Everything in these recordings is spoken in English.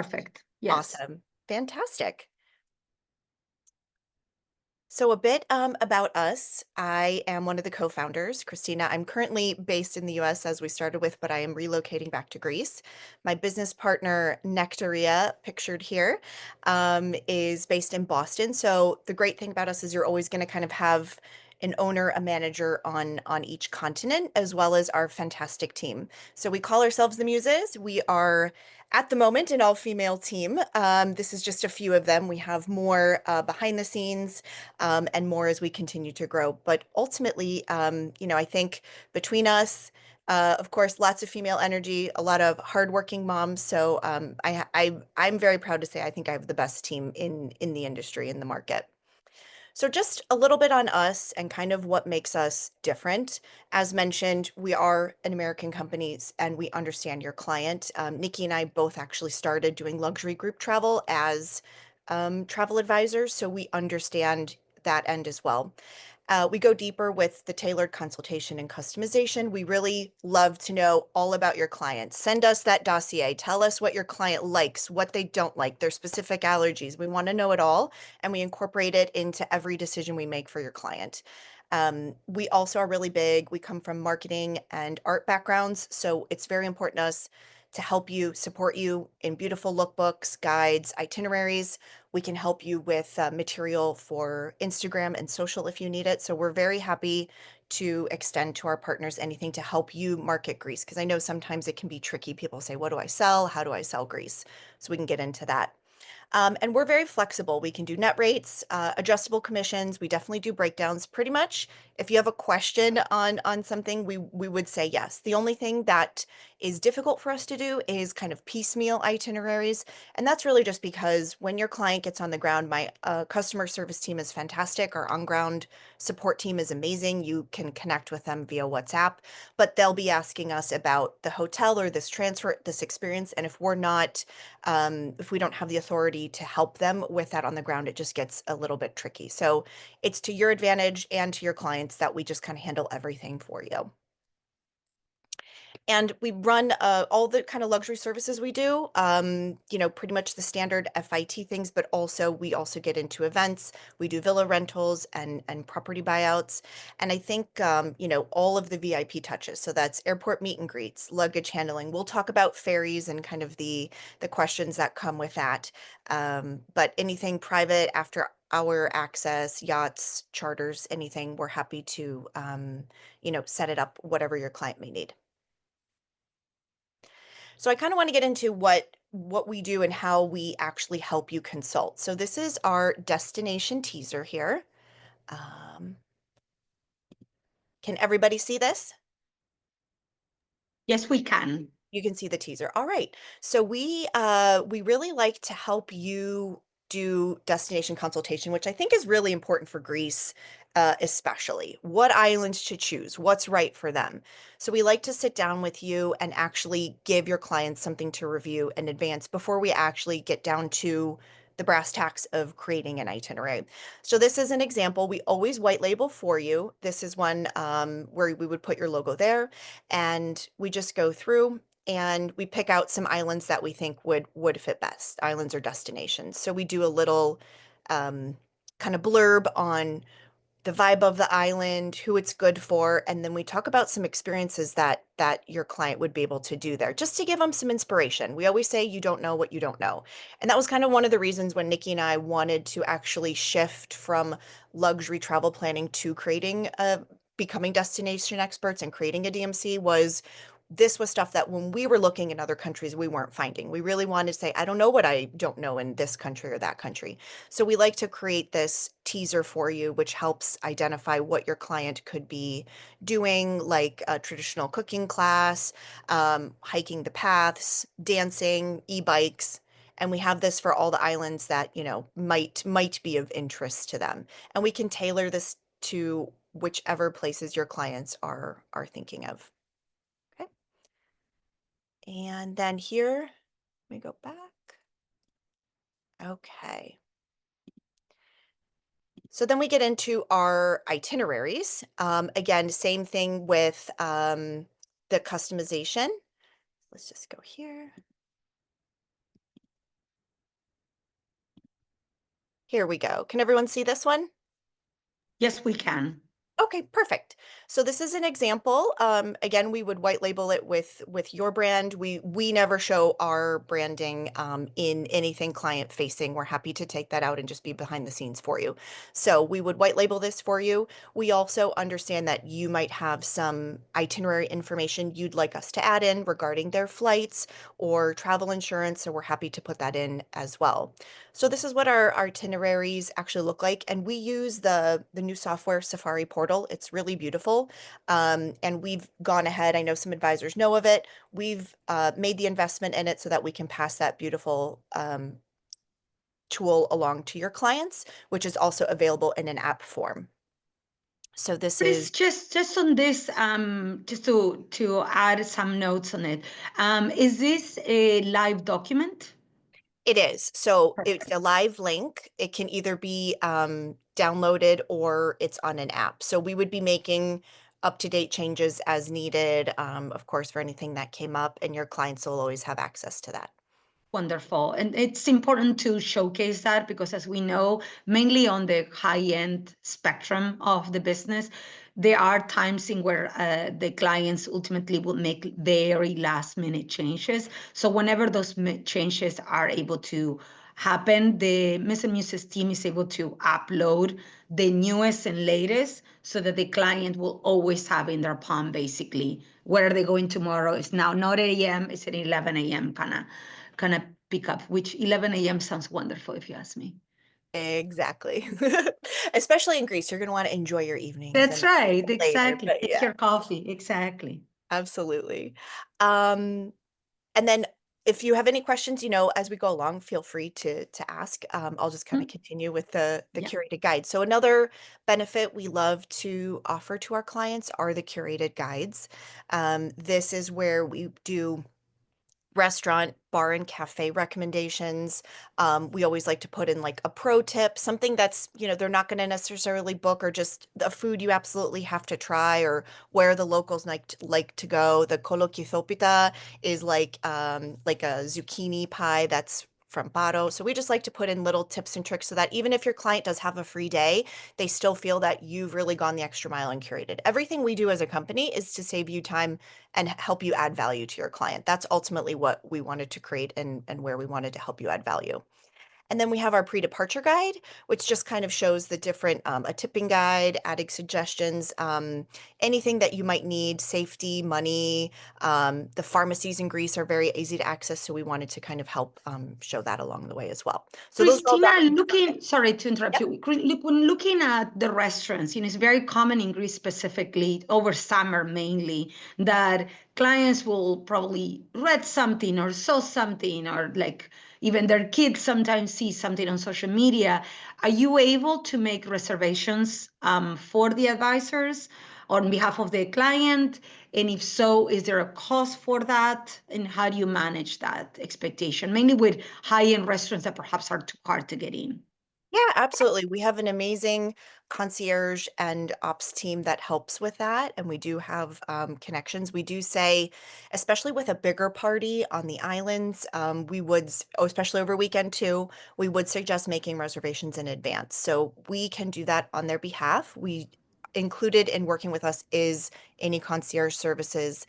perfect. Yes. Awesome. Fantastic. So a bit about us. I am one of the co-founders, Christina. I'm currently based in the US as we started with, but I am relocating back to Greece. My business partner, Nectaria, pictured here, is based in Boston. So the great thing about us is you're always going to kind of have an owner, a manager on each continent, as well as our fantastic team. So we call ourselves the Muses. We are at the moment an all-female team. This is just a few of them. We have more behind the scenes and more as we continue to grow. But ultimately, I think between us, of course, lots of female energy, a lot of hardworking moms. So I'm very proud to say I think I have the best team in the industry, in the market. So just a little bit on us and kind of what makes us different. As mentioned, we are an American company and we understand your client. Nikki and I both actually started doing luxury group travel as travel advisors, so we understand that end as well. We go deeper with the tailored consultation and customization. We really love to know all about your client. Send us that dossier. Tell us what your client likes, what they don't like, their specific allergies. We want to know it all, and we incorporate it into every decision we make for your client. We also are really big. We come from marketing and art backgrounds, so it's very important to us to help you, support you in beautiful lookbooks, guides, itineraries. We can help you with material for Instagram and social if you need it. So we're very happy to extend to our partners anything to help you market Greece, because I know sometimes it can be tricky. People say, what do I sell? How do I sell Greece? So we can get into that. And we're very flexible. We can do net rates, adjustable commissions. We definitely do breakdowns. Pretty much, if you have a question on something, we would say yes. The only thing that is difficult for us to do is kind of piecemeal itineraries, and that's really just because when your client gets on the ground, my customer service team is fantastic. Our on-ground support team is amazing. You can connect with them via WhatsApp, but they'll be asking us about the hotel or this transfer, this experience, and if we don't have the authority to help them with that on the ground, it just gets a little bit tricky. So it's to your advantage and to your clients that we just kind of handle everything for you. And we run all the kind of luxury services we do, pretty much the standard FIT things, but also we also get into events. We do villa rentals and property buyouts. And I think, all of the VIP touches. So that's airport meet and greets, luggage handling. We'll talk about ferries and kind of the questions that come with that. But anything private after our access, yachts, charters, anything, we're happy to, set it up, whatever your client may need. So I kind of want to get into what we do and how we actually help you consult. So this is our destination teaser here. Um, can everybody see this? Yes, we can. You can see the teaser. All right. So we really like to help you do destination consultation, which I think is really important for Greece, especially. What islands to choose, what's right for them. So we like to sit down with you and actually give your clients something to review in advance before we actually get down to the brass tacks of creating an itinerary. So this is an example. We always white label for you. This is one where we would put your logo there, and we just go through and we pick out some islands that we think would fit best, islands or destinations. So we do a little kind of blurb on the vibe of the island, who it's good for, and then we talk about some experiences that your client would be able to do there, just to give them some inspiration. We always say you don't know what you don't know. And that was kind of one of the reasons when Nikki and I wanted to actually shift from luxury travel planning to becoming destination experts and creating a DMC was this was stuff that when we were looking in other countries, we weren't finding. We really wanted to say, I don't know what I don't know in this country or that country. So we like to create this teaser for you, which helps identify what your client could be doing, like a traditional cooking class, hiking the paths, dancing, e-bikes. And we have this for all the islands that, might be of interest to them. And we can tailor this to whichever places your clients are thinking of. Okay. And then here, let me go back. Okay. So then we get into our itineraries. Again, same thing with the customization. Let's just go here. Here we go. Can everyone see this one? Yes, we can. Okay, perfect. So this is an example. Again, we would white label it with your brand. We never show our branding in anything client facing. We're happy to take that out and just be behind the scenes for you. So we would white label this for you. We also understand that you might have some itinerary information you'd like us to add in regarding their flights or travel insurance. So we're happy to put that in as well. So this is what our itineraries actually look like, and we use the new software Safari Portal. It's really beautiful, and we've gone ahead. I know some advisors know of it. We've made the investment in it so that we can pass that beautiful tool along to your clients, which is also available in an app form. So this But it's is just on this, just to add some notes on it. Is this a live document? It is. So it's Perfect. a live link. It can either be downloaded or it's on an app. So we would be making up-to-date changes as needed, of course, for anything that came up, and your clients will always have access to that. Wonderful. And it's important to showcase that because, as we know, mainly on the high end spectrum of the business, there are times in where the clients ultimately will make very last minute changes. So, whenever those changes are able to happen, the Miss and Muses team is able to upload the newest and latest so that the client will always have in their palm basically where are they going tomorrow. It's now not 8 a.m., it's at 11 a.m. kind of pick up, which 11 a.m. sounds wonderful if you ask me. Exactly. Especially in Greece, you're going to want to enjoy your evenings That's and right. later, Exactly. but Take yeah, your coffee. Exactly. absolutely. Um, And then if you have any questions, as we go along, feel free to ask. I'll just kind of Mm, continue with the yeah. curated guide. So another benefit we love to offer to our clients are the curated guides. This is where we do restaurant, bar, and cafe recommendations. We always like to put in like a pro tip, something that's, they're not going to necessarily book, or just the food you absolutely have to try, or where the locals like to go. The kolokithopita is like a zucchini pie that's from Baro. So we just like to put in little tips and tricks so that even if your client does have a free day, they still feel that you've really gone the extra mile and curated. Everything we do as a company is to save you time and help you add value to your client. That's ultimately what we wanted to create, and where we wanted to help you add value. And then we have our pre-departure guide, which just kind of shows the different, a tipping guide, adding suggestions, anything that you might need, safety, money. The pharmacies in Greece are very easy to access, so we wanted to kind of help show that along the way as well. So those are all Christina, documents. looking, sorry to interrupt Yep. you. Look, when looking at the restaurants, it's very common in Greece specifically over summer mainly that clients will probably read something or saw something or like even their kids sometimes see something on social media. Are you able to make reservations for the advisors on behalf of the client? And if so, is there a cost for that? And how do you manage that expectation, mainly with high-end restaurants that perhaps are too hard to get in? Yeah, absolutely. We have an amazing concierge and ops team that helps with that. And we do have connections. We do say, especially with a bigger party on the islands, we would, especially over weekend too, we would suggest making reservations in advance. So we can do that on their behalf. We included in working with us is any concierge services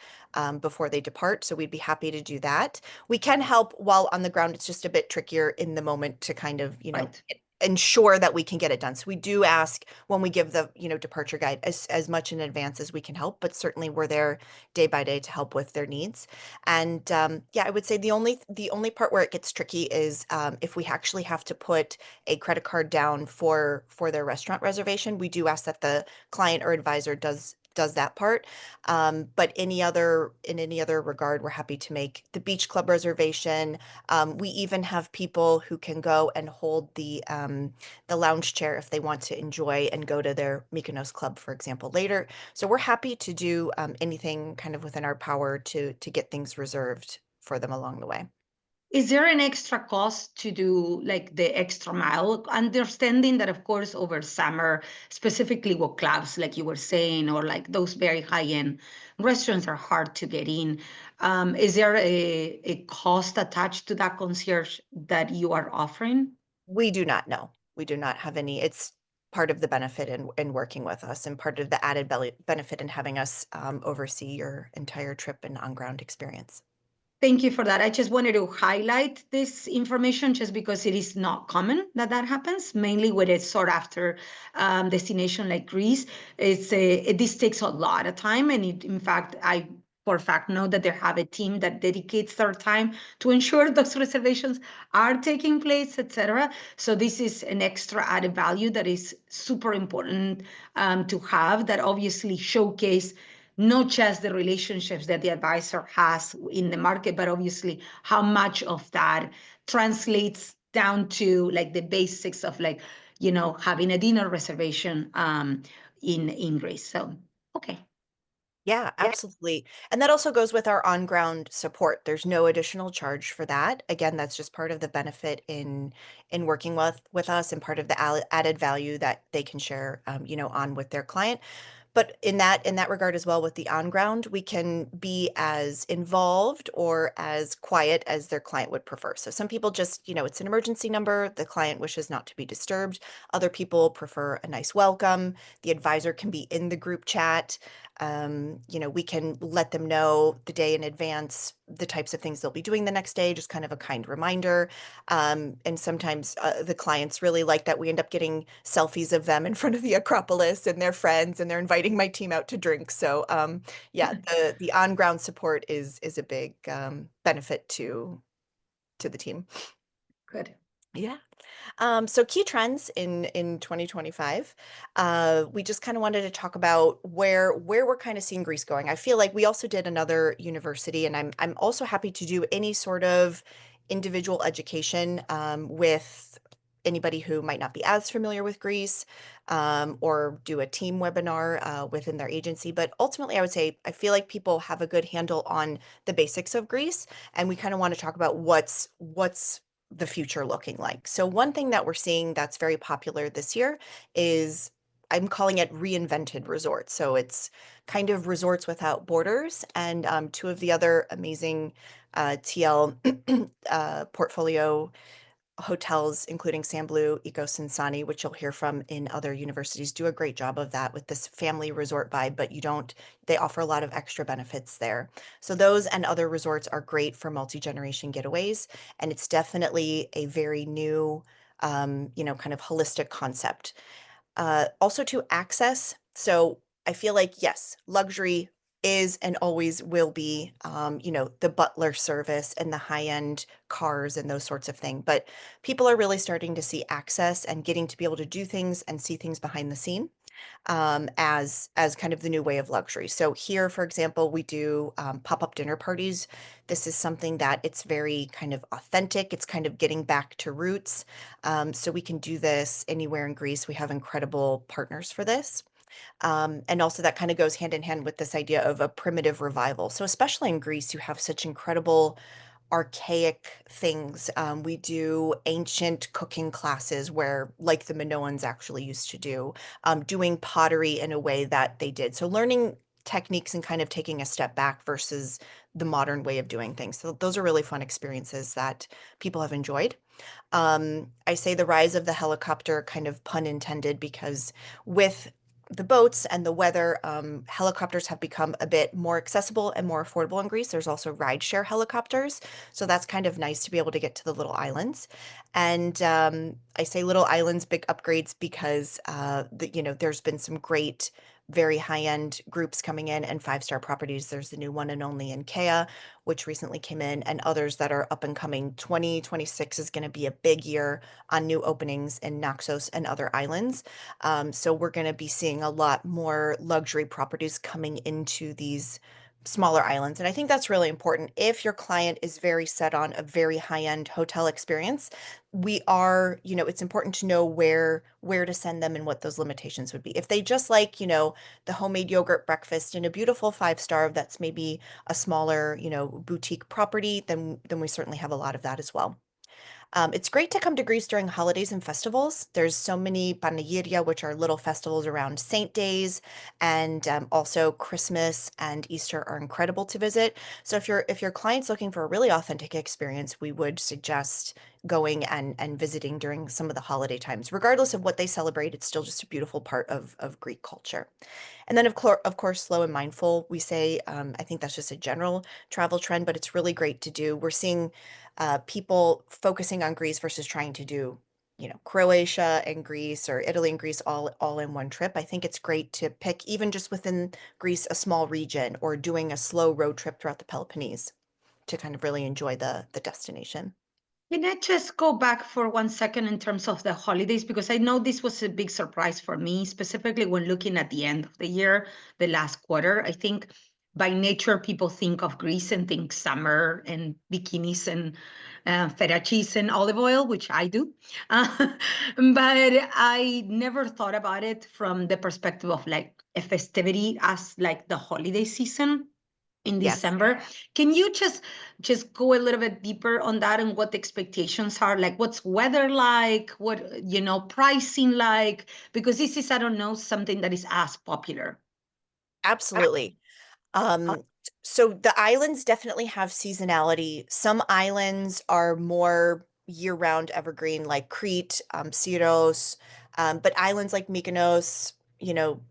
before they depart. So we'd be happy to do that. We can help while on the ground. It's just a bit trickier in the moment to kind of, Right. ensure that we can get it done. So we do ask when we give the, departure guide as much in advance as we can help, but certainly we're there day by day to help with their needs. And yeah, I would say the only part where it gets tricky is if we actually have to put a credit card down for their restaurant reservation. We do ask that the client or advisor does that part. But in any other regard, we're happy to make the beach club reservation. We even have people who can go and hold the lounge chair if they want to enjoy and go to their Mykonos club, for example, later. So we're happy to do anything kind of within our power to get things reserved for them along the way. Is there an extra cost to do like the extra mile? Understanding that, of course, over summer, specifically with clubs, like you were saying, or like those very high-end restaurants are hard to get in. Is there a cost attached to that concierge that you are offering? We do not know. We do not have any. It's part of the benefit in working with us and part of the added benefit in having us oversee your entire trip and on-ground experience. Thank you for that. I just wanted to highlight this information just because it is not common that that happens, mainly with a sought after destination like Greece. This takes a lot of time, and in fact, I for a fact know that they have a team that dedicates their time to ensure those reservations are taking place, etc. So this is an extra added value that is super important to have. That obviously showcase not just the relationships that the advisor has in the market, but obviously how much of that translates down to like the basics of like, having a dinner reservation in Greece. So, okay. Yeah, absolutely. And that also goes with our on-ground support. There's no additional charge for that. Again, that's just part of the benefit in working with us and part of the added value that they can share, on with their client. But in that regard as well with the on ground, we can be as involved or as quiet as their client would prefer. So some people just, it's an emergency number, the client wishes not to be disturbed. Other people prefer a nice welcome. The advisor can be in the group chat. We can let them know the day in advance the types of things they'll be doing the next day, just kind of a kind reminder. And sometimes the clients really like that we end up getting selfies of them in front of the Acropolis and their friends, and they're inviting my team out to drink. So yeah, the on ground support is a big benefit to the team. Good. Yeah. So key trends in 2025. We just kind of wanted to talk about where we're kind of seeing Greece going. I feel like we also did another university, and I'm also happy to do any sort of individual education with anybody who might not be as familiar with Greece, or do a team webinar within their agency. But ultimately, I would say I feel like people have a good handle on the basics of Greece, and we kind of want to talk about what's the future looking like. So one thing that we're seeing that's very popular this year is I'm calling it reinvented resorts. So it's kind of resorts without borders. And two of the other amazing TL portfolio hotels, including Sandblu, Ikos, and Sani, which you'll hear from in other universities, do a great job of that with this family resort vibe, but they offer a lot of extra benefits there. So those and other resorts are great for multi-generation getaways, and it's definitely a very new, kind of holistic concept. Also to access. So I feel like, yes, luxury is and always will be, the butler service and the high-end cars and those sorts of things. But people are really starting to see access and getting to be able to do things and see things behind the scene as kind of the new way of luxury. So here, for example, we do pop-up dinner parties. This is something that it's very kind of authentic. It's kind of getting back to roots. So we can do this anywhere in Greece. We have incredible partners for this. And also that kind of goes hand in hand with this idea of a primitive revival. So especially in Greece, you have such incredible archaic things. We do ancient cooking classes where, like the Minoans actually used to do, doing pottery in a way that they did. So learning techniques and kind of taking a step back versus the modern way of doing things. So those are really fun experiences that people have enjoyed. I say the rise of the helicopter, kind of pun intended, because with the boats and the weather, helicopters have become a bit more accessible and more affordable in Greece. There's also rideshare helicopters, so that's kind of nice to be able to get to the little islands. And I say little islands, big upgrades because there's been some great, very high-end groups coming in and five-star properties. There's the new one and only in Kea, which recently came in, and others that are up and coming. 2026 is going to be a big year on new openings in Naxos and other islands. So we're going to be seeing a lot more luxury properties coming into these smaller islands. And I think that's really important. If your client is very set on a very high-end hotel experience, it's important to know where to send them and what those limitations would be. If they just like, the homemade yogurt breakfast in a beautiful five-star that's maybe a smaller, boutique property, then we certainly have a lot of that as well. It's great to come to Greece during holidays and festivals. There's so many panegyria, which are little festivals around saint days, and also Christmas and Easter are incredible to visit. So if your client's looking for a really authentic experience, we would suggest going and visiting during some of the holiday times. Regardless of what they celebrate, it's still just a beautiful part of Greek culture. And then of course, slow and mindful. We say, I think that's just a general travel trend, but it's really great to do. We're seeing people focusing on Greece versus trying to do, Croatia and Greece or Italy and Greece all in one trip. I think it's great to pick even just within Greece a small region or doing a slow road trip throughout the Peloponnese to kind of really enjoy the destination. Can I just go back for 1 second in terms of the holidays? Because I know this was a big surprise for me, specifically when looking at the end of the year, the last quarter. I think by nature, people think of Greece and think summer and bikinis and feta cheese and olive oil, which I do. But I never thought about it from the perspective of like a festivity as like the holiday season in Yes. December. Can you just go a little bit deeper on that and what the expectations are? Like what's weather like? What, pricing like? Because this is, I don't know, something that is as popular. Absolutely. Um, so the islands definitely have seasonality. Some islands are more year-round evergreen, like Crete, Syros, but islands like Mykonos,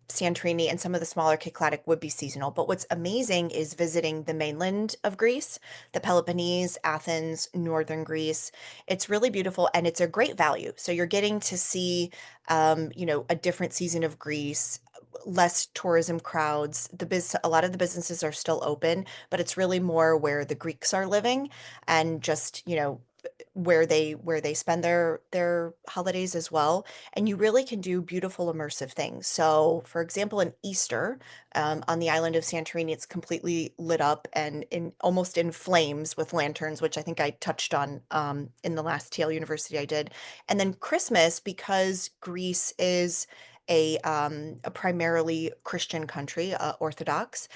Santorini, and some of the smaller Cycladic would be seasonal. But what's amazing is visiting the mainland of Greece, the Peloponnese, Athens, northern Greece. It's really beautiful and it's a great value. So you're getting to see, a different season of Greece, less tourism crowds. A lot of the businesses are still open, but it's really more where the Greeks are living and just, where they spend their holidays as well. And you really can do beautiful immersive things. So, for example, in Easter, on the island of Santorini, it's completely lit up and in almost in flames with lanterns, which I think I touched on in the last TL University I did. And then Christmas, because Greece is a primarily Christian country, Orthodox,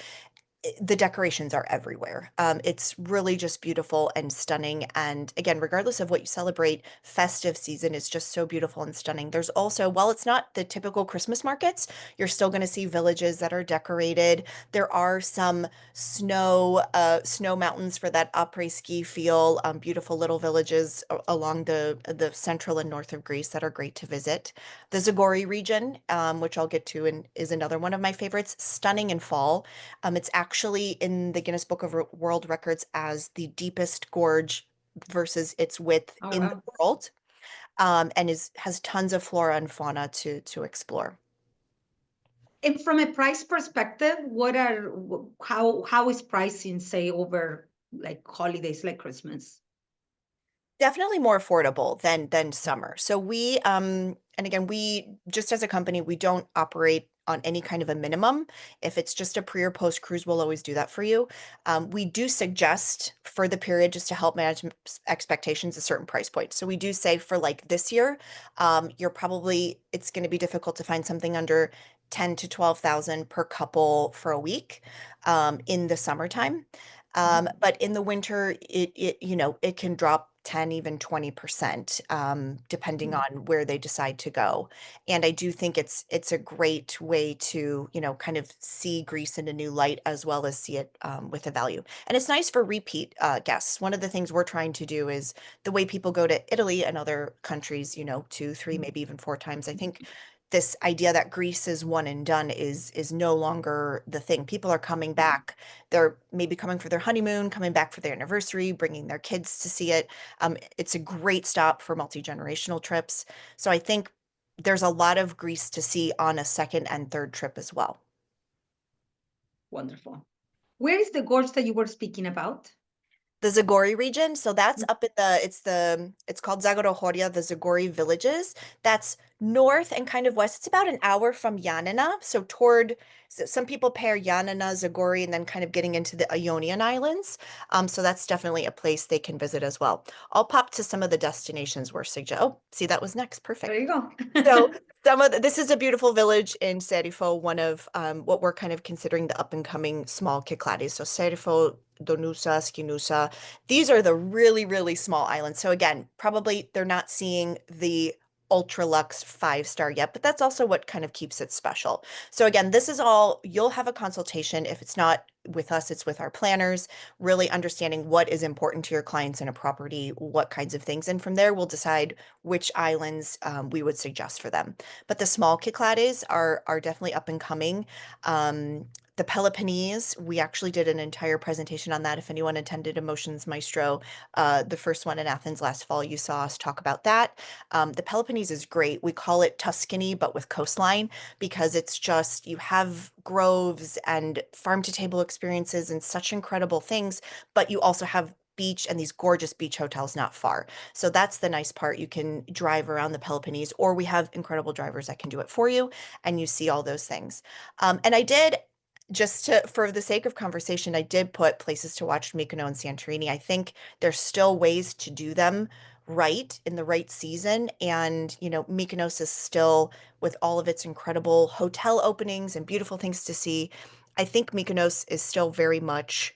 the decorations are everywhere. It's really just beautiful and stunning. And again, regardless of what you celebrate, festive season is just so beautiful and stunning. There's also, while it's not the typical Christmas markets, you're still going to see villages that are decorated. There are some snow mountains for that après ski feel. Beautiful little villages along the central and north of Greece that are great to visit. The Zagori region, which I'll get to, and is another one of my favorites. Stunning in fall. It's actually in the Guinness Book of World Records as the deepest gorge versus its width Oh, in the wow. world, and has tons of flora and fauna to explore. And from a price perspective, how is pricing, say, over like holidays like Christmas? Definitely more affordable than summer. So and again, we just as a company, we don't operate on any kind of a minimum. If it's just a pre or post cruise, we'll always do that for you. We do suggest for the period just to help manage expectations a certain price point. So we do say for like this year, it's going to be difficult to find something under 10 to 12,000 per couple for a week in the summertime. But in the winter, it can drop 10, even 20%, depending Mhm. on where they decide to go. And I do think it's a great way to, kind of see Greece in a new light as well as see it with a value. And it's nice for repeat guests. One of the things we're trying to do is the way people go to Italy and other countries, two, three, maybe even four times. I think this idea that Greece is one and done is no longer the thing. People are coming back. They're maybe coming for their honeymoon, coming back for their anniversary, bringing their kids to see it. It's a great stop for multi-generational trips. So I think there's a lot of Greece to see on a second and third trip as well. Wonderful. Where is the gorge that you were speaking about? The Zagori region, so that's up at it's called Zagorohoria, the Zagori villages. That's north and kind of west. It's about an hour from Yanina. Some people pair Yanina, Zagori, and then kind of getting into the Ionian Islands. So that's definitely a place they can visit as well. I'll pop to some of the destinations we're suggest. Oh, see, that was next. There Perfect. you go. So this is a beautiful village in Serifo, one of what we're kind of considering the up and coming small Cyclades. So Serifo Donusa, Skinusa. These are the really, really small islands. So again, probably they're not seeing the ultra luxe 5-star yet, but that's also what kind of keeps it special. So again, this is all, you'll have a consultation. If it's not with us, it's with our planners, really understanding what is important to your clients in a property, what kinds of things. And from there, we'll decide which islands we would suggest for them. But the small Cyclades are definitely up and coming. Um, the Peloponnese, we actually did an entire presentation on that. If anyone attended Emotions Maestro, the first one in Athens last fall, you saw us talk about that. The Peloponnese is great. We call it Tuscany, but with coastline, because it's just, you have groves and farm to table experiences and such incredible things, but you also have beach and these gorgeous beach hotels not far. So that's the nice part. You can drive around the Peloponnese, or we have incredible drivers that can do it for you, and you see all those things. And I did, just to, for the sake of conversation, I did put places to watch Mykonos and Santorini. I think there's still ways to do them right in the right season. And, Mykonos is still, with all of its incredible hotel openings and beautiful things to see, I think Mykonos is still very much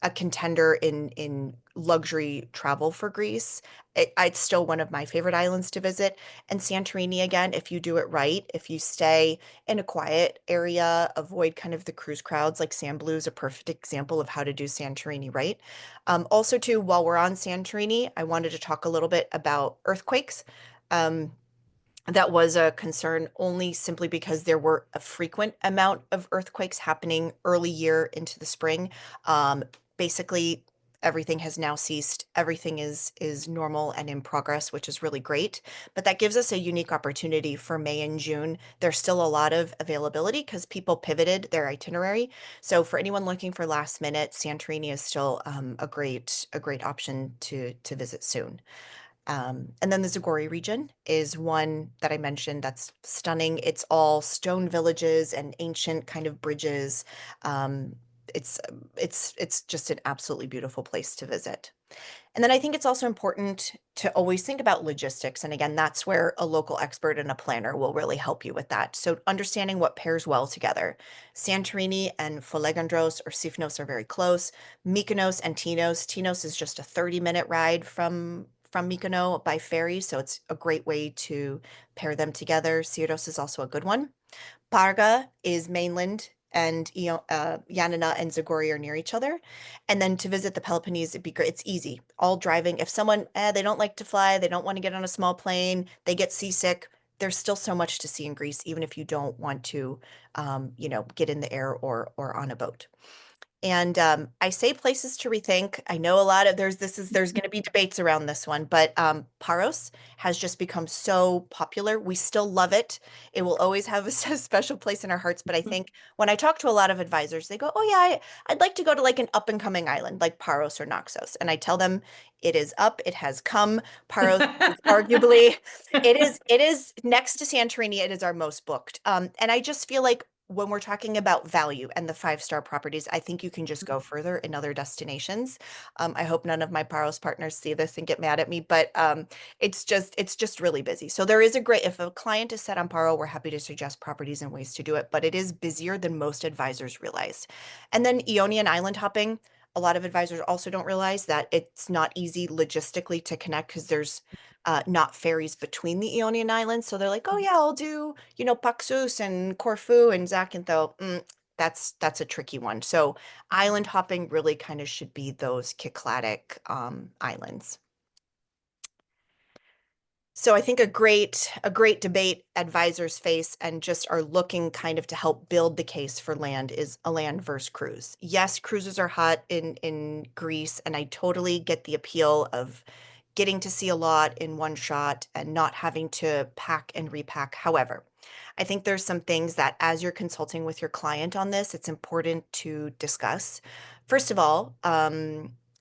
a contender in luxury travel for Greece. It's still one of my favorite islands to visit. And Santorini, again, if you do it right, if you stay in a quiet area, avoid kind of the cruise crowds, like Sandblu is a perfect example of how to do Santorini right. Also, too, while we're on Santorini, I wanted to talk a little bit about earthquakes. Um, that was a concern only simply because there were a frequent amount of earthquakes happening early year into the spring. Um, Basically, everything has now ceased. Everything is normal and in progress, which is really great. But that gives us a unique opportunity for May and June. There's still a lot of availability because people pivoted their itinerary. So for anyone looking for last minute, Santorini is still a great option to visit soon. And then the Zagori region is one that I mentioned that's stunning. It's all stone villages and ancient kind of bridges. Um, it's just an absolutely beautiful place to visit. And then I think it's also important to always think about logistics. And again, that's where a local expert and a planner will really help you with that. So understanding what pairs well together. Santorini and Folegandros or Sifnos are very close. Mykonos and Tinos. Tinos is just a 30-minute ride from Mykonos by ferry, so it's a great way to pair them together. Syros is also a good one. Parga is mainland, and Yanina and Zagori are near each other. And then to visit the Peloponnese, it'd be great. It's easy. All driving. If someone they don't like to fly, they don't want to get on a small plane, they get seasick. There's still so much to see in Greece, even if you don't want to, get in the air or on a boat. And I say places to rethink. I know a lot of there's going to be debates around this one, but Paros has just become so popular. We still love it. It will always have a special place in our hearts. But I think when I talk to a lot of advisors, they go, "Oh yeah, I'd like to go to like an up and coming island like Paros or Naxos." And I tell them it is up. It has come. Paros is arguably it is next to Santorini. It is our most booked. And I just feel like when we're talking about value and the 5-star properties, I think you can just go further in other destinations. I hope none of my Paros partners see this and get mad at me, but it's just really busy. So there is if a client is set on Paro, we're happy to suggest properties and ways to do it, but it is busier than most advisors realize. And then Ionian island hopping. A lot of advisors also don't realize that it's not easy logistically to connect because there's not ferries between the Ionian Islands. So they're like, oh yeah, I'll do, Paxos and Corfu and Zakynthos. That's a tricky one. So island hopping really kind of should be those Cycladic islands. So I think a great debate advisors face and just are looking kind of to help build the case for land is a land versus cruise. Yes, cruises are hot in Greece, and I totally get the appeal of getting to see a lot in one shot and not having to pack and repack. However, I think there's some things that as you're consulting with your client on this, it's important to discuss. First of all,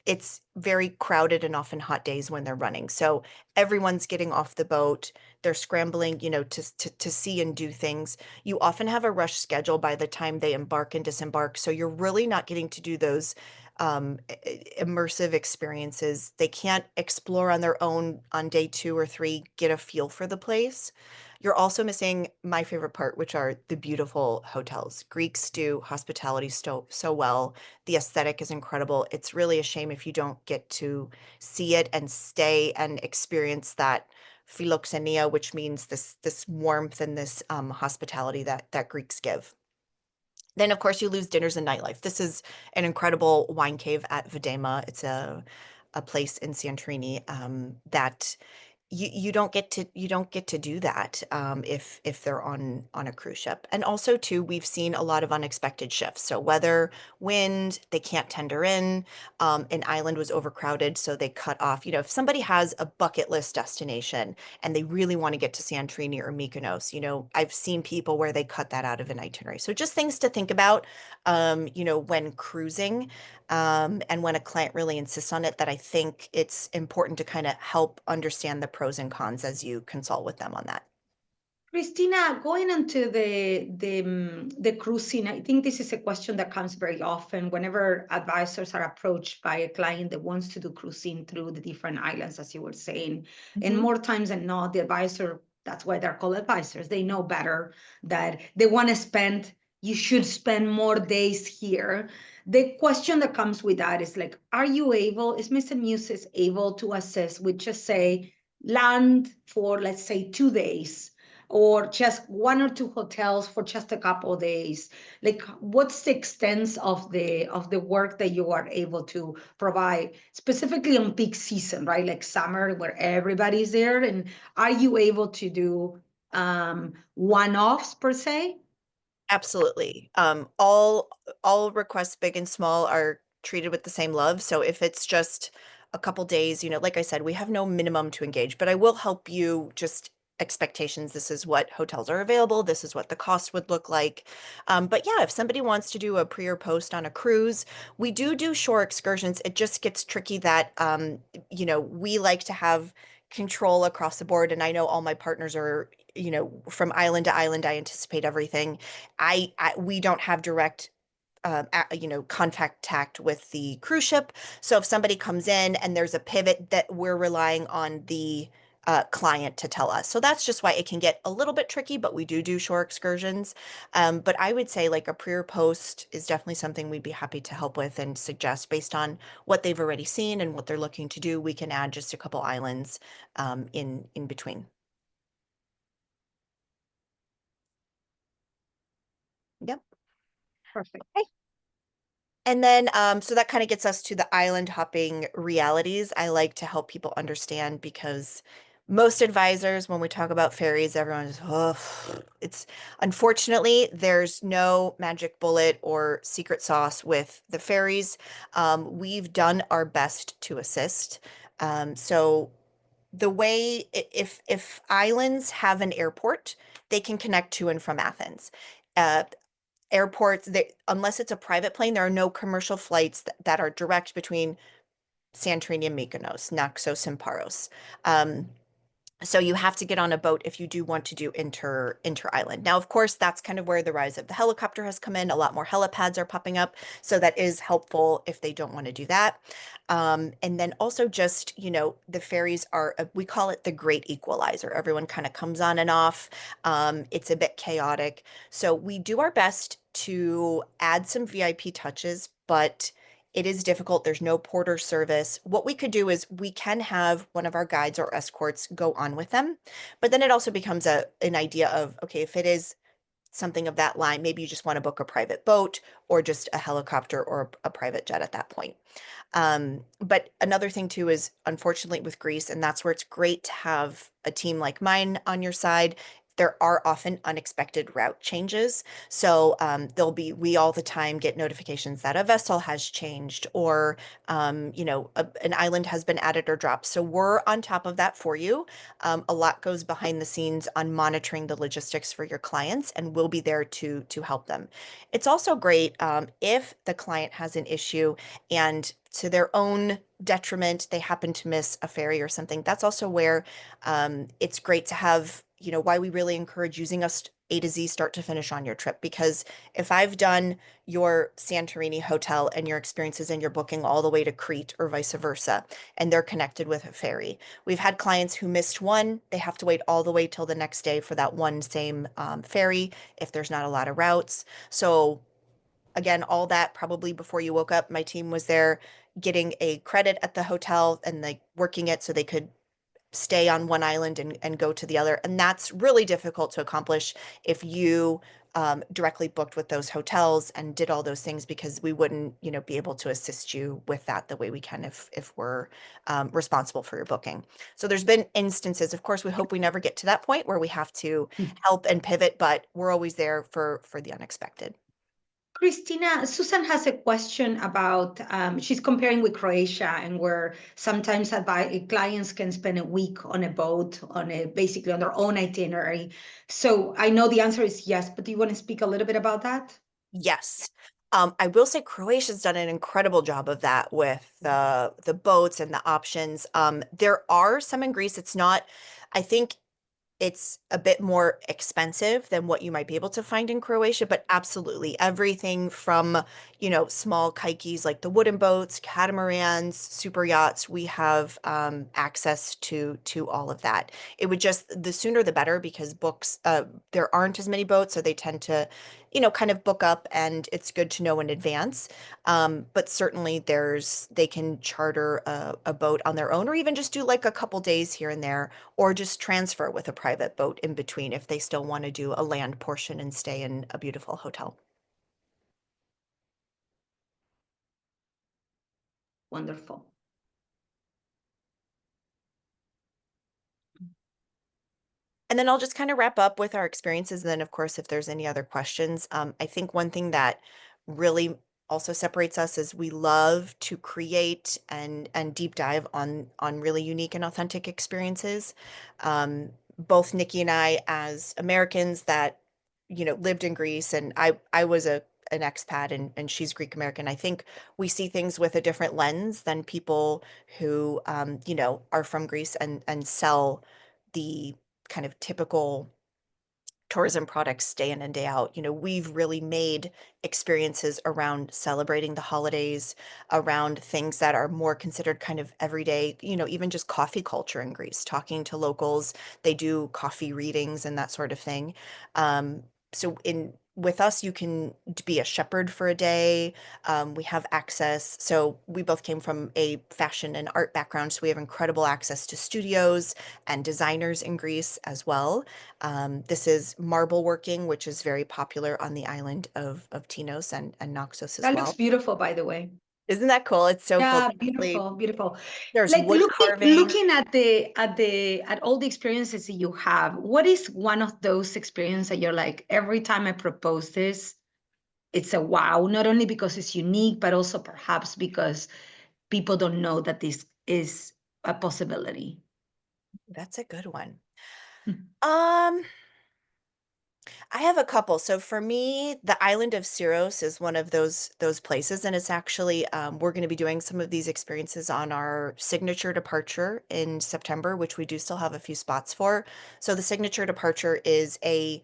it's very crowded and often hot days when they're running. So everyone's getting off the boat. They're scrambling, to see and do things. You often have a rush schedule by the time they embark and disembark. So you're really not getting to do those immersive experiences. They can't explore on their own on day 2 or 3, get a feel for the place. You're also missing my favorite part, which are the beautiful hotels. Greeks do hospitality so well. The aesthetic is incredible. It's really a shame if you don't get to see it and stay and experience that philoxenia, which means this warmth and this hospitality that Greeks give. Then, of course, you lose dinners and nightlife. This is an incredible wine cave at Videma. It's a place in Santorini that you don't get to do that if they're on a cruise ship. And also too, we've seen a lot of unexpected shifts. So weather, wind, they can't tender in. An island was overcrowded, so they cut off. If somebody has a bucket list destination and they really want to get to Santorini or Mykonos, I've seen people where they cut that out of an itinerary. So just things to think about, when cruising. And when a client really insists on it, that I think it's important to kind of help understand the pros and cons as you consult with them on that. Christina, going into the cruising, I think this is a question that comes very often whenever advisors are approached by a client that wants to do cruising through the different islands, as you were saying. And Mhm. more times than not, the advisor, that's why they're called advisors. They know better that they want to spend, you should spend more days here. The question that comes with that is like, are you able, is Mr. Muses able to assess with just say land for, let's say, 2 days? Or just one or two hotels for just a couple of days? Like, what's the extent of the work that you are able to provide, specifically on peak season, right? Like summer, where everybody's there, and are you able to do one-offs per se? Absolutely. All requests, big and small, are treated with the same love. So if it's just a couple days, like I said, we have no minimum to engage, but I will help you just expectations. This is what hotels are available. This is what the cost would look like. But yeah, if somebody wants to do a pre or post on a cruise, we do shore excursions. It just gets tricky that, we like to have control across the board. And I know all my partners are, from island to island, I anticipate everything. We don't have direct contact with the cruise ship. So if somebody comes in and there's a pivot, that we're relying on the client to tell us. So that's just why it can get a little bit tricky, but we do shore excursions. But I would say like a pre or post is definitely something we'd be happy to help with and suggest based on what they've already seen and what they're looking to do. We can add just a couple islands in between. Yep. Perfect. And then, so that kind of gets us to the island hopping realities. I like to help people understand because most advisors, when we talk about ferries, everyone's, oh, it's unfortunately, there's no magic bullet or secret sauce with the ferries. We've done our best to assist. So the way, if islands have an airport, they can connect to and from Athens. Uh, Airports, unless it's a private plane, there are no commercial flights that are direct between Santorini and Mykonos, Naxos and Paros. Um, so you have to get on a boat if you do want to do inter island. Now, of course, that's kind of where the rise of the helicopter has come in. A lot more helipads are popping up, so that is helpful if they don't want to do that. And then also just, the ferries are, we call it the great equalizer. Everyone kind of comes on and off. It's a bit chaotic. So we do our best to add some VIP touches, but it is difficult. There's no porter service. What we could do is we can have one of our guides or escorts go on with them, but then it also becomes an idea of, okay, if it is something of that line, maybe you just want to book a private boat or just a helicopter or a private jet at that point. But another thing too is unfortunately with Greece, and that's where it's great to have a team like mine on your side. There are often unexpected route changes. So we all the time get notifications that a vessel has changed or, an island has been added or dropped. So we're on top of that for you. A lot goes behind the scenes on monitoring the logistics for your clients, and we'll be there to help them. It's also great if the client has an issue and to their own detriment, they happen to miss a ferry or something. That's also where it's great to have, why we really encourage using us A to Z, start to finish on your trip. Because if I've done your Santorini hotel and your experiences and your booking all the way to Crete or vice versa, and they're connected with a ferry, we've had clients who missed one, they have to wait all the way till the next day for that one same ferry if there's not a lot of routes. So again, all that probably before you woke up, my team was there getting a credit at the hotel and like working it so they could stay on one island and go to the other. And that's really difficult to accomplish if you directly booked with those hotels and did all those things, because we wouldn't, be able to assist you with that the way we can if we're responsible for your booking. So there's been instances, of course, we hope we never get to that point where we have to help and pivot, but we're always there for the unexpected. Christina, Susan has a question about she's comparing with Croatia and where sometimes clients can spend a week on a boat on a basically on their own itinerary. So I know the answer is yes, but do you want to speak a little bit about that? Yes. I will say Croatia's done an incredible job of that with the boats and the options. There are some in Greece. It's not, I think it's a bit more expensive than what you might be able to find in Croatia, but absolutely everything from, small kayaks like the wooden boats, catamarans, super yachts, we have access to all of that. It would just the sooner the better, because books there aren't as many boats, so they tend to, kind of book up, and it's good to know in advance. But certainly they can charter a boat on their own, or even just do like a couple days here and there, or just transfer with a private boat in between if they still want to do a land portion and stay in a beautiful hotel. Wonderful. And then I'll just kind of wrap up with our experiences. And then, of course, if there's any other questions, I think one thing that really also separates us is we love to create and deep dive on really unique and authentic experiences. Both Nikki and I, as Americans that lived in Greece, and I was an expat, and she's Greek American. I think we see things with a different lens than people who are from Greece and sell the kind of typical tourism products day in and day out. We've really made experiences around celebrating the holidays, around things that are more considered kind of everyday, even just coffee culture in Greece, talking to locals. They do coffee readings and that sort of thing. So in with us, you can be a shepherd for a day. We have access. So we both came from a fashion and art background, so we have incredible access to studios and designers in Greece as well. This is marble working, which is very popular on the island of Tinos and Naxos as That looks well. beautiful, by the way. Isn't that cool? It's so cool. Yeah, Actually, beautiful, beautiful. there's Like wood looking carving. looking at all the experiences that you have, what is one of those experiences that you're like, every time I propose this, it's a wow, not only because it's unique, but also perhaps because people don't know that this is a possibility. That's a good one. Hmm. Um, I have a couple. So for me, the island of Syros is one of those places, and it's actually we're going to be doing some of these experiences on our signature departure in September, which we do still have a few spots for. So the signature departure is a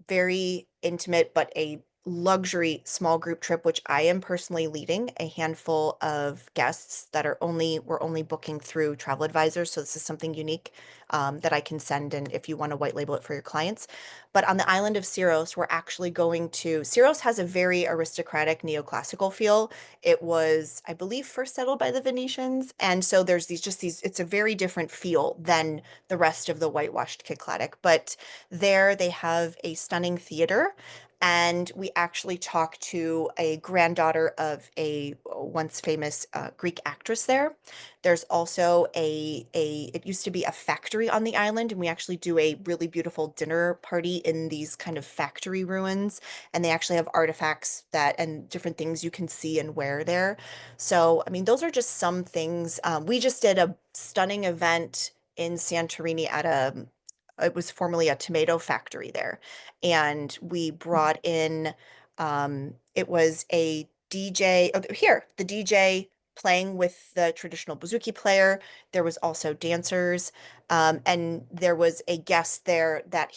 very intimate but a luxury small group trip, which I am personally leading a handful of guests that we're only booking through travel advisors. So this is something unique that I can send, and if you want to white label it for your clients. But on the island of Syros, we're actually going to Syros has a very aristocratic neoclassical feel. It was, I believe, first settled by the Venetians. And so there's it's a very different feel than the rest of the whitewashed Cycladic. But there they have a stunning theater. And we actually talked to a granddaughter of a once famous Greek actress there. There's also it used to be a factory on the island, and we actually do a really beautiful dinner party in these kind of factory ruins. And they actually have artifacts and different things you can see and wear there. So, I mean, those are just some things. We just did a stunning event in Santorini it was formerly a tomato factory there. And we brought in, it was a DJ, the DJ playing with the traditional bouzouki player. There was also dancers, and there was a guest there that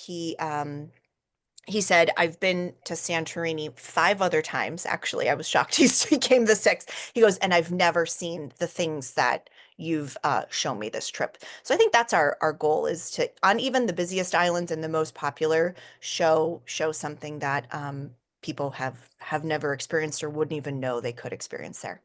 He said, I've been to Santorini 5 other times. Actually, I was shocked he came the sixth. He goes, and I've never seen the things that you've shown me this trip. So I think that's our goal is to, on even the busiest islands and the most popular, show something that people have never experienced or wouldn't even know they could experience there.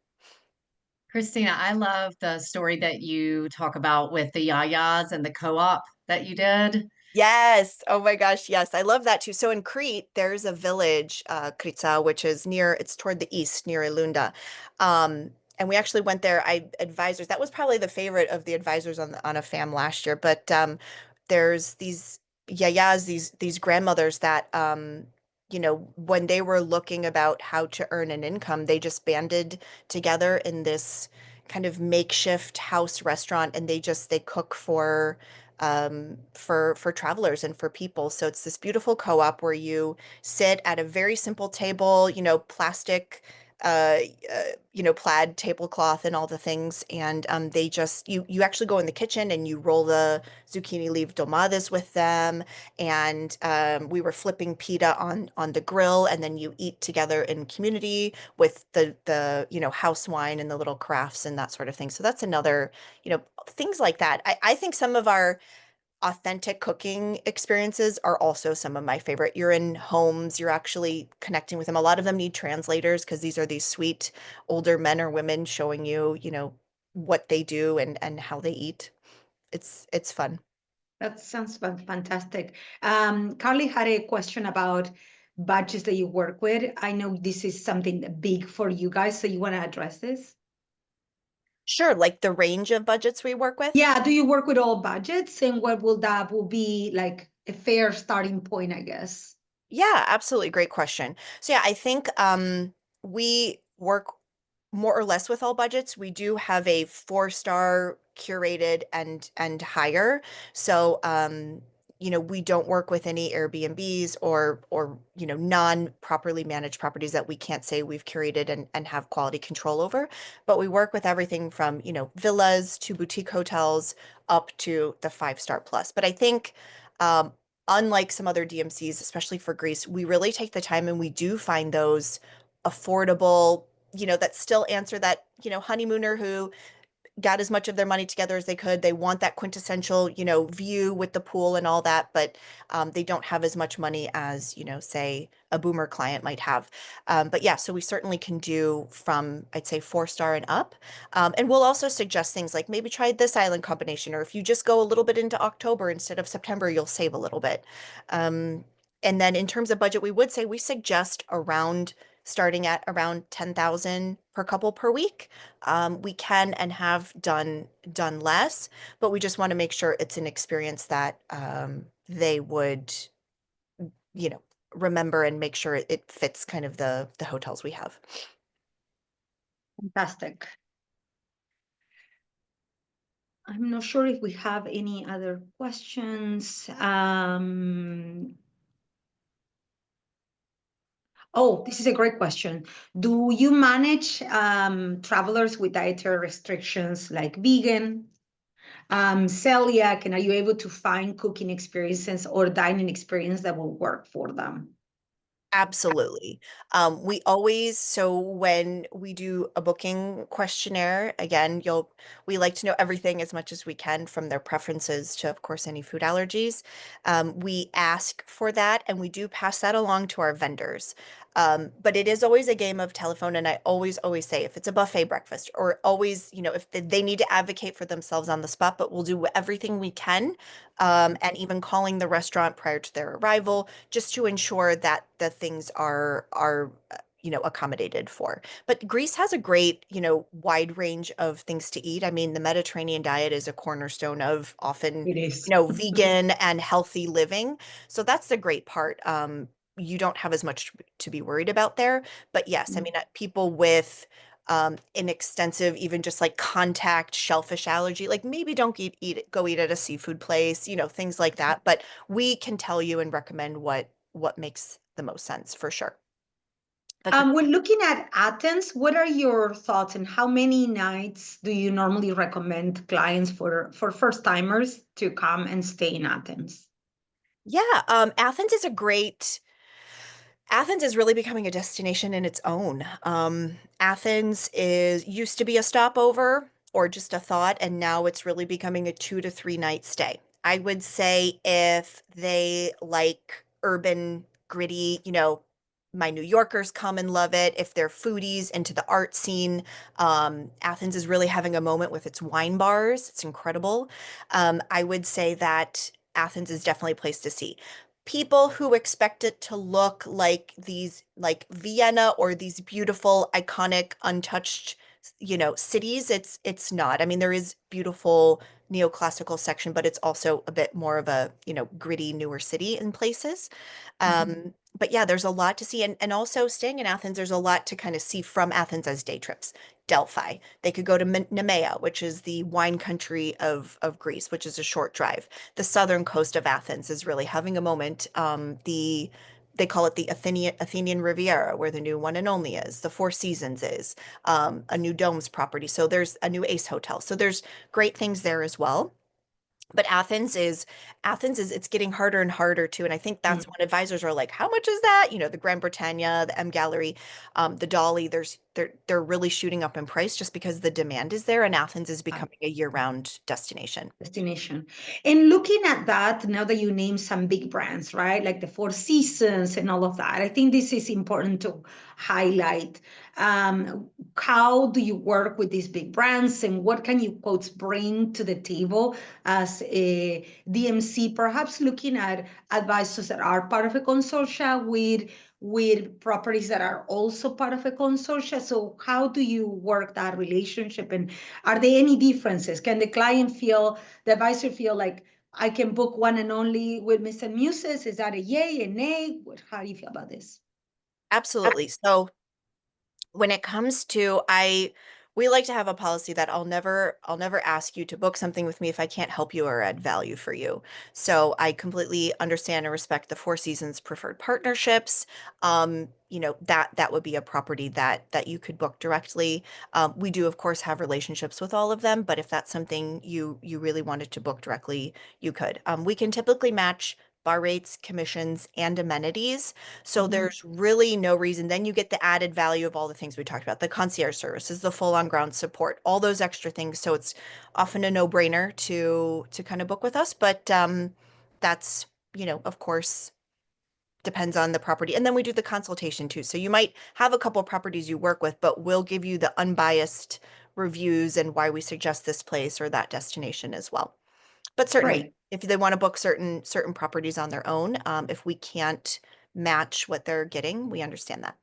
Christina, I love the story that you talk about with the yayas and the co-op that you did. Yes. Oh my gosh. Yes. I love that too. So in Crete, there's a village, Kritsa, which is it's toward the east near Elunda. And we actually went there. Advisors, that was probably the favorite of the advisors on a FAM last year. But there's these yayas, these grandmothers that, when they were looking about how to earn an income, they just banded together in this kind of makeshift house restaurant and they cook for travelers and for people. So it's this beautiful co-op where you sit at a very simple table, plastic, uh, plaid tablecloth and all the things. And they just you actually go in the kitchen and you roll the zucchini leaf dolmades with them. And we were flipping pita on the grill, and then you eat together in community with the house wine and the little crafts and that sort of thing. So that's another, things like that. I think some of our authentic cooking experiences are also some of my favorite. You're in homes, you're actually connecting with them. A lot of them need translators because these are these sweet older men or women showing you, what they do and how they eat. It's fun. That sounds fantastic. Carly had a question about budgets that you work with. I know this is something big for you guys, so you want to address this? Sure, like the range of budgets we work with. Yeah, do you work with all budgets, and what will be like a fair starting point, I guess? Yeah, absolutely. Great question. So yeah, I think we work more or less with all budgets. We do have a 4-star curated and higher. So we don't work with any Airbnbs or non-properly managed properties that we can't say we've curated and have quality control over. But we work with everything from, villas to boutique hotels up to the 5-star plus. But I think um unlike some other DMCs, especially for Greece, we really take the time and we do find those affordable, that still answer that, honeymooner who got as much of their money together as they could. They want that quintessential, view with the pool and all that, but they don't have as much money as, say a boomer client might have. But yeah, so we certainly can do from, I'd say 4-star and up. And we'll also suggest things like maybe try this island combination, or if you just go a little bit into October instead of September, you'll save a little bit. Um, and then in terms of budget, we would say we suggest starting at around 10,000 per couple per week. We can and have done less, but we just want to make sure it's an experience that they would, you know, remember and make sure it fits kind of the hotels we have. Fantastic. I'm not sure if we have any other questions. Oh, this is a great question. Do you manage travelers with dietary restrictions like vegan, celiac, and are you able to find cooking experiences or dining experience that will work for them? Absolutely. So when we do a booking questionnaire, again, we like to know everything as much as we can from their preferences to, of course, any food allergies. We ask for that and we do pass that along to our vendors. But it is always a game of telephone. And I always say if it's a buffet breakfast or always, if they need to advocate for themselves on the spot, but we'll do everything we can. And even calling the restaurant prior to their arrival just to ensure that the things are accommodated for. But Greece has a great, wide range of things to eat. I mean, the Mediterranean diet is a cornerstone of often, It is. vegan and healthy living. So that's the great part. You don't have as much to be worried about there. But yes, I mean, people with an extensive, even just like contact shellfish allergy, like maybe don't go eat at a seafood place, things like that. But we can tell you and recommend what makes the most sense for sure. But When looking at Athens, what are your thoughts and how many nights do you normally recommend clients for first timers to come and stay in Athens? yeah, Athens is a great Athens is really becoming a destination in its own. Athens is used to be a stopover or just a thought, and now it's really becoming a 2 to 3 night stay. I would say if they like urban, gritty, my New Yorkers come and love it. If they're foodies into the art scene, Athens is really having a moment with its wine bars. It's incredible. I would say that Athens is definitely a place to see people who expect it to look like these like Vienna or these beautiful iconic untouched cities. It's not. I mean, there is beautiful neoclassical section, but it's also a bit more of a gritty newer city in places. Mhm. But yeah, there's a lot to see, and also staying in Athens, there's a lot to kind of see from Athens as day trips. Delphi. They could go to Nemea, which is the wine country of Greece, which is a short drive. The southern coast of Athens is really having a moment. They call it the Athenian Riviera, where the new one and only is. The Four Seasons is a new Domes property. So there's a new Ace Hotel. So there's great things there as well. But Athens is it's getting harder and harder too. And I think that's when advisors are like, how much is that? The Grand Britannia, the M Gallery, the Dolly, they're really shooting up in price just because the demand is there and Athens is Mm. becoming a year-round destination. Destination. And looking at that, now that you name some big brands, right? Like the Four Seasons and all of that, I think this is important to highlight. How do you work with these big brands and what can you, quotes, bring to the table as a DMC, perhaps looking at advisors that are part of a consortia with properties that are also part of a consortia. So how do you work that relationship and are there any differences? Can the advisor feel like I can book one and only with Mr. Muses? Is that a yay, a nay? How do you feel about this? Absolutely. So when it comes to we like to have a policy that I'll never ask you to book something with me if I can't help you or add value for you. So I completely understand and respect the Four Seasons preferred partnerships. That would be a property that you could book directly. We do of course have relationships with all of them, but if that's something you really wanted to book directly, you could. We can typically match bar rates, commissions, and amenities. So Mhm. there's really no reason. Then you get the added value of all the things we talked about, the concierge services, the full on ground support, all those extra things. So it's often a no-brainer to kind of book with us. But that's, of course, depends on the property. And then we do the consultation too. So you might have a couple of properties you work with, but we'll give you the unbiased reviews and why we suggest this place or that destination as well. But certainly, Great. if they want to book certain properties on their own, if we can't match what they're getting, we understand that.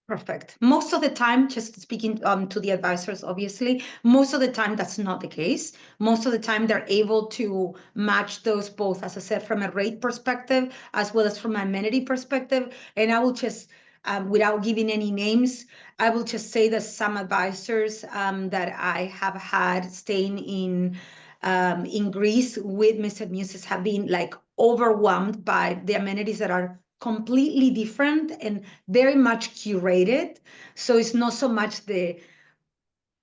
Perfect. Most of the time, just speaking to the advisors, obviously, most of the time that's not the case. Most of the time they're able to match those both, as I said, from a rate perspective as well as from an amenity perspective. And I will just, without giving any names, I will just say that some advisors that I have had staying in Greece with Mr. Muses have been like overwhelmed by the amenities that are completely different and very much curated. So it's not so much the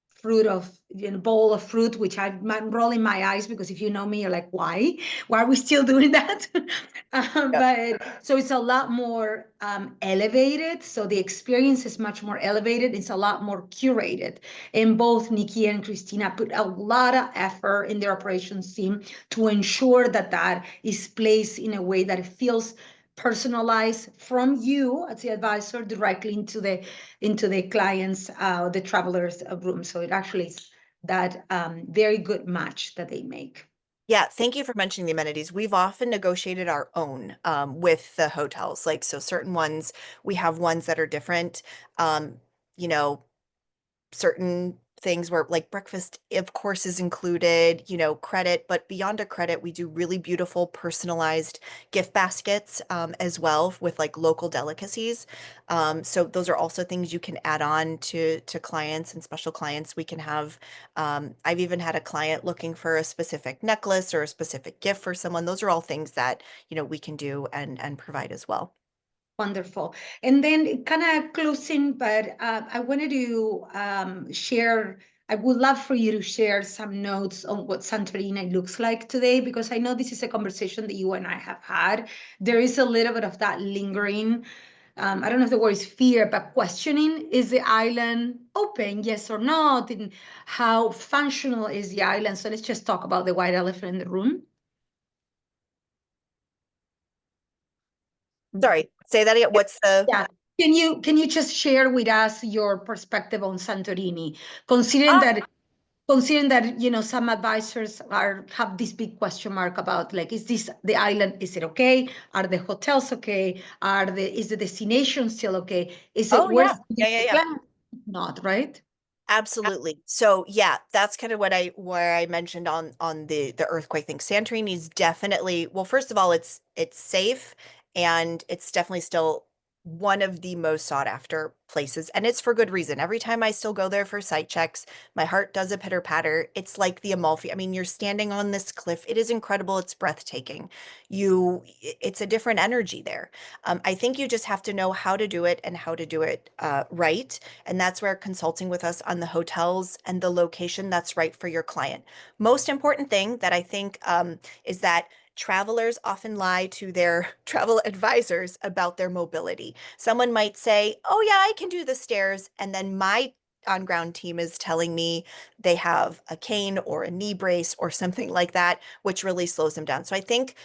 fruit of bowl of fruit, which I'm rolling my eyes because if you know me, you're like, why are we still doing that? Yep. But so it's a lot more elevated. So the experience is much more elevated. It's a lot more curated. And both Nikki and Christina put a lot of effort in their operations team to ensure that that is placed in a way that it feels personalized from you as the advisor directly into the clients, the travelers' room. So it actually is that very good match that they make. Yeah, thank you for mentioning the amenities. We've often negotiated our own with the hotels. Like, so certain ones, we have ones that are different. Um, you know, certain things where like breakfast of course is included, credit, but beyond a credit we do really beautiful personalized gift baskets as well with like local delicacies. So those are also things you can add on to clients and special clients. We can have I've even had a client looking for a specific necklace or a specific gift for someone. Those are all things that we can do and provide as well. Wonderful. And then kind of closing, but I wanted to share, I would love for you to share some notes on what Santorini looks like today, because I know this is a conversation that you and I have had. There is a little bit of that lingering I don't know if the word is fear, but questioning, is the island open, yes or not? And how functional is the island? So let's just talk about the white elephant in the room. Sorry, say that again. What's the? Yeah. Can you just share with us your perspective on Santorini, considering Uh, that some advisors have this big question mark about, like, is this the island, is it okay, are the hotels okay, is the destination still okay, is it oh worth yeah, yeah, yeah, the yeah. plan? Not right. Absolutely. So yeah, that's kind of where I mentioned on the earthquake thing. Santorini is definitely, well, first of all, it's safe and it's definitely still one of the most sought after places, and it's for good reason. Every time I still go there for site checks, my heart does a pitter patter. It's like the Amalfi. I mean, you're standing on this cliff. It is incredible. It's breathtaking. It's a different energy there. I think you just have to know how to do it and how to do it right. And that's where consulting with us on the hotels and the location that's right for your client. Most important thing that I think is that travelers often lie to their travel advisors about their mobility. Someone might say, oh, yeah, I can do the stairs. And then my on ground team is telling me they have a cane or a knee brace or something like that, which really slows them down. So I think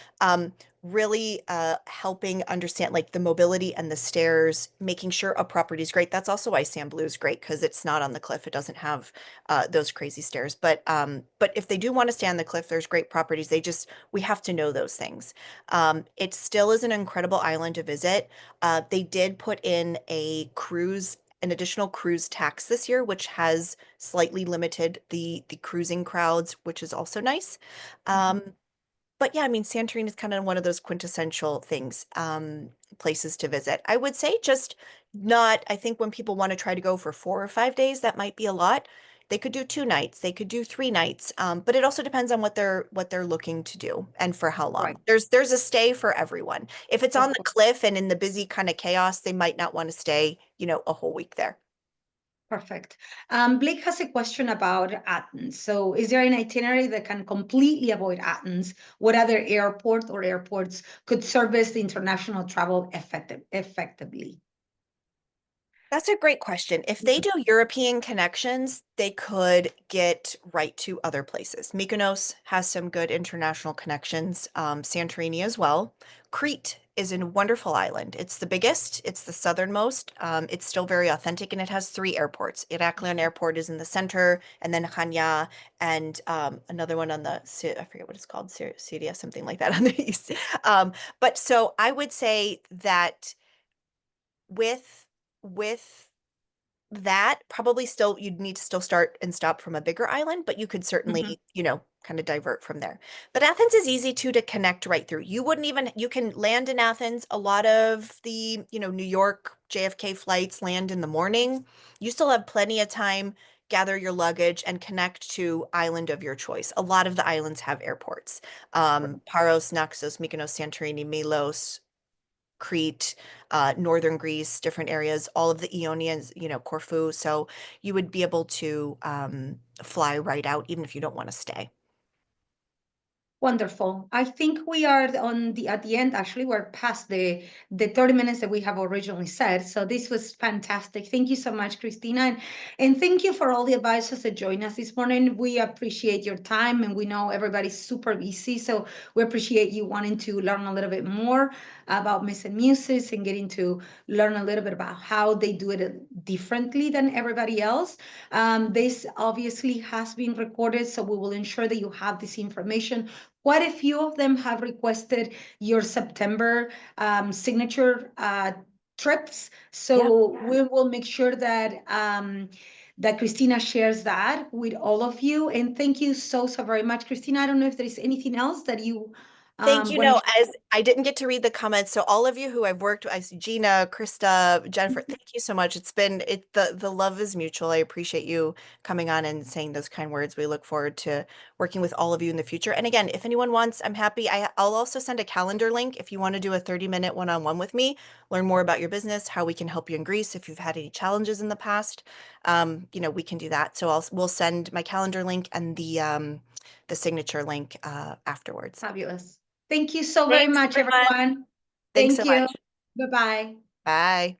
really helping understand like the mobility and the stairs, making sure a property is great. That's also why Sandblu is great because it's not on the cliff. It doesn't have those crazy stairs. But if they do want to stay on the cliff, there's great properties. We have to know those things. It still is an incredible island to visit. They did put in an additional cruise tax this year, which has slightly limited the cruising crowds, which is also nice. But yeah, I mean, Santorini is kind of one of those quintessential things, places to visit. I would say just not, I think when people want to try to go for 4 or 5 days, that might be a lot. They could do 2 nights, they could do 3 nights, but it also depends on what they're looking to do and for how Right. long. There's a stay for everyone. If it's on Of the course. cliff and in the busy kind of chaos, they might not want to stay, a whole week there. Perfect. Blake has a question about Athens. So, is there an itinerary that can completely avoid Athens? What other airport or airports could service the international travel effectively? That's a great question. If they do European connections, they could get right to other places. Mykonos has some good international connections, Santorini as well. Crete is a wonderful island. It's the biggest, it's the southernmost. It's still very authentic, and it has 3 airports. Iraklion Airport is in the center, and then Chania, and another one on I forget what it's called, Syria, something like that on the east. But so I would say that with with that, probably still you'd need to still start and stop from a bigger island, but you could Mhm. certainly, kind of divert from there. But Athens is easy too to connect right through. You can land in Athens. A lot of the, New York JFK flights land in the morning. You still have plenty of time, gather your luggage and connect to island of your choice. A lot of the islands have airports. Paros, Naxos, Mykonos, Santorini, Milos, Crete, northern Greece, different areas, all of the Ionians, Corfu. So you would be able to fly right out, even if you don't want to stay. Wonderful. I think we are at the end. Actually, we're past the 30 minutes that we have originally said. So this was fantastic. Thank you so much, Christina, and thank you for all the advisors that joined us this morning. We appreciate your time, and we know everybody's super busy, so we appreciate you wanting to learn a little bit more about Muses and getting to learn a little bit about how they do it differently than everybody else. This obviously has been recorded, so we will ensure that you have this information. Quite a few of them have requested your September signature trips. Yeah. So we will make sure that Christina shares that with all of you. And thank you so very much, Christina. I don't know if there is anything else that you Thank you. want to No, as I didn't get to read the comments, so all of you who I've worked with, I see Gina, Krista, Jennifer, share. thank you so much. The love is mutual. I appreciate you coming on and saying those kind words. We look forward to working with all of you in the future. And again, if anyone wants, I'm happy. I'll also send a calendar link if you want to do a 30-minute one-on-one with me, learn more about your business, how we can help you in Greece, if you've had any challenges in the past. We can do that. So we'll send my calendar link and the signature link afterwards. Fabulous. Thank you so very Thanks, much, everyone. everyone. Thanks so Thank you. much. Bye-bye. Bye.